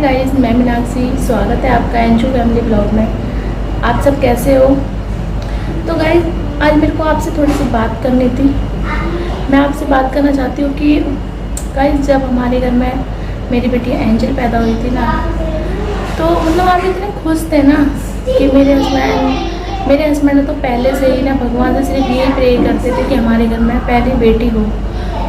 Guys, मैं मीनाक्षी। स्वागत है आपका एंजू फैमिली ब्लॉग में। आप सब कैसे हो? तो गाइस, आज मेरे को आपसे थोड़ी सी बात करनी थी। मैं आपसे बात करना चाहती हूँ कि गाइस, जब हमारे घर में मेरी बेटी एंजल पैदा हुई थी ना, तो मतलब आप इतने खुश थे ना कि मेरे हस्बैंड तो पहले से ही ना भगवान से सिर्फ यही प्रे करते थे कि हमारे घर में पहली बेटी हो,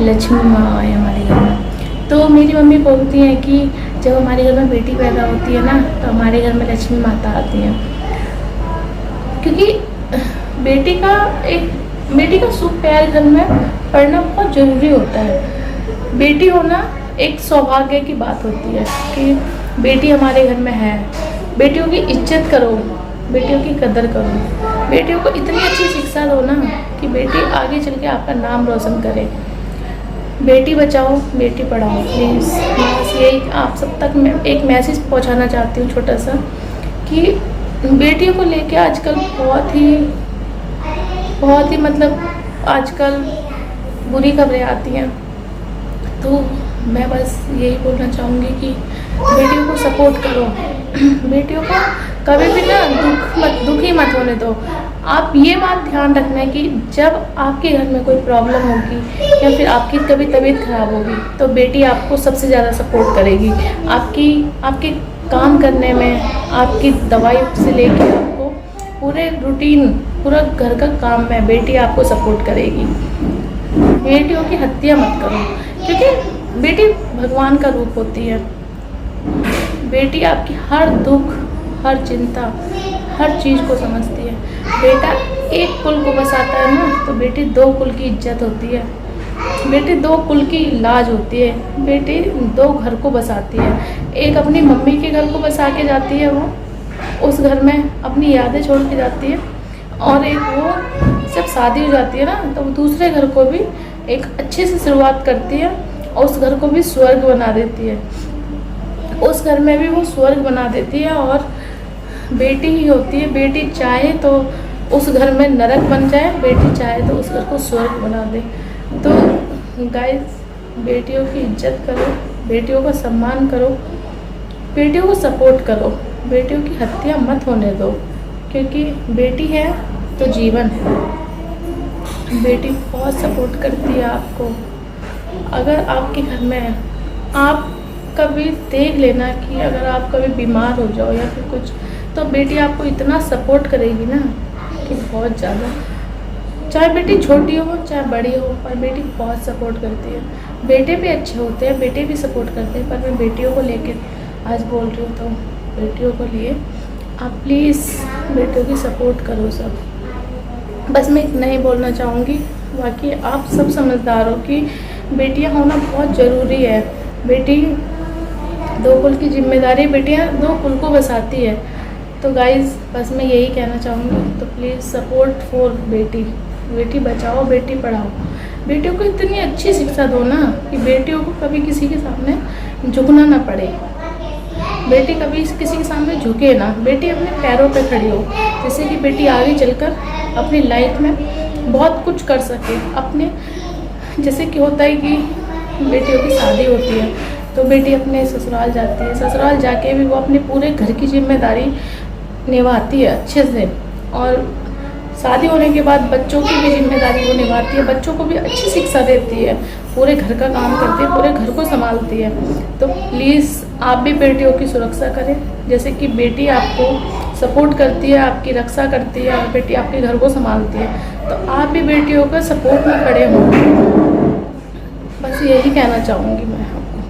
लक्ष्मी माँ आए हमारे घर में। तो मेरी मम्मी बोलती हैं कि जब हमारे घर में बेटी पैदा होती है ना, तो हमारे घर में लक्ष्मी माता आती हैं, क्योंकि बेटी का सुख प्यार घर में पड़ना बहुत ज़रूरी होता है। बेटी होना एक सौभाग्य की बात होती है कि बेटी हमारे घर में है। बेटियों की इज्जत करो, बेटियों की कदर करो, बेटियों को इतनी अच्छी शिक्षा दो ना कि बेटी आगे चल के आपका नाम रोशन करे। बेटी बचाओ, बेटी पढ़ाओ। प्लीज़ बस यही आप सब तक मैं एक मैसेज पहुंचाना चाहती हूँ छोटा सा, कि बेटियों को लेके आजकल बहुत ही मतलब आजकल बुरी खबरें आती हैं। तो मैं बस यही बोलना चाहूँगी कि बेटियों को सपोर्ट करो। बेटियों को कभी भी ना दुखी मत होने दो। आप ये बात ध्यान रखना है कि जब आपके घर में कोई प्रॉब्लम होगी या फिर आपकी कभी तबीयत खराब होगी, तो बेटी आपको सबसे ज़्यादा सपोर्ट करेगी। आपके काम करने में, आपकी दवाई से लेकर आपको पूरे रूटीन, पूरा घर का काम में बेटी आपको सपोर्ट करेगी। बेटियों की हत्या मत करो, क्योंकि बेटी भगवान का रूप होती है। बेटी आपकी हर दुख, हर चिंता, हर चीज़ को समझती है। बेटा एक कुल को बसाता है ना, तो बेटी दो कुल की इज्जत होती है। बेटी दो कुल की लाज होती है। बेटी दो घर को बसाती है। एक अपनी मम्मी के घर को बसा के जाती है, वो उस घर में अपनी यादें छोड़ के जाती है, और एक वो जब शादी हो जाती है ना, तो वो दूसरे घर को भी एक अच्छे से शुरुआत करती है और उस घर को भी स्वर्ग बना देती है। उस घर में भी वो स्वर्ग बना देती है, और बेटी ही होती है। बेटी चाहे तो उस घर में नरक बन जाए, बेटी चाहे तो उस घर को स्वर्ग बना दे। तो गाइस, बेटियों की इज्जत करो, बेटियों का सम्मान करो, बेटियों को सपोर्ट करो, बेटियों की हत्या मत होने दो, क्योंकि बेटी है तो जीवन है। बेटी बहुत सपोर्ट करती है आपको। अगर आपके घर में आप कभी देख लेना कि अगर आप कभी बीमार हो जाओ या फिर कुछ, तो बेटी आपको इतना सपोर्ट करेगी ना कि बहुत ज़्यादा। चाहे बेटी छोटी हो चाहे बड़ी हो, पर बेटी बहुत सपोर्ट करती है। बेटे भी अच्छे होते हैं, बेटे भी सपोर्ट करते हैं, पर मैं बेटियों को लेकर आज बोल रही हूँ। तो बेटियों को लिए आप प्लीज़ बेटियों की सपोर्ट करो सब। बस मैं इतना ही बोलना चाहूँगी। बाकी आप सब समझदार हो कि बेटियाँ होना बहुत ज़रूरी है। बेटी दो कुल की जिम्मेदारी, बेटियाँ दो कुल को बसाती है। तो गाइज़, बस मैं यही कहना चाहूँगी। तो प्लीज़ सपोर्ट फॉर बेटी। बेटी बचाओ, बेटी पढ़ाओ। बेटियों को इतनी अच्छी शिक्षा दो ना कि बेटियों को कभी किसी के सामने झुकना ना पड़े। बेटी कभी किसी के सामने झुके ना, बेटी अपने पैरों पे खड़ी हो, जिससे कि बेटी आगे चलकर अपनी लाइफ में बहुत कुछ कर सके। अपने जैसे कि होता है कि बेटियों की शादी होती है तो बेटी अपने ससुराल जाती है, ससुराल जाके भी वो अपने पूरे घर की जिम्मेदारी निभाती है अच्छे से, और शादी होने के बाद बच्चों की भी जिम्मेदारी वो निभाती है, बच्चों को भी अच्छी शिक्षा देती है, पूरे घर का काम करती है, पूरे घर को संभालती है। तो प्लीज़ आप भी बेटियों की सुरक्षा करें, जैसे कि बेटी आपको सपोर्ट करती है, आपकी रक्षा करती है, और बेटी आपके घर को संभालती है। तो आप भी बेटियों का सपोर्ट में खड़े हों। बस यही कहना चाहूँगी मैं आपको।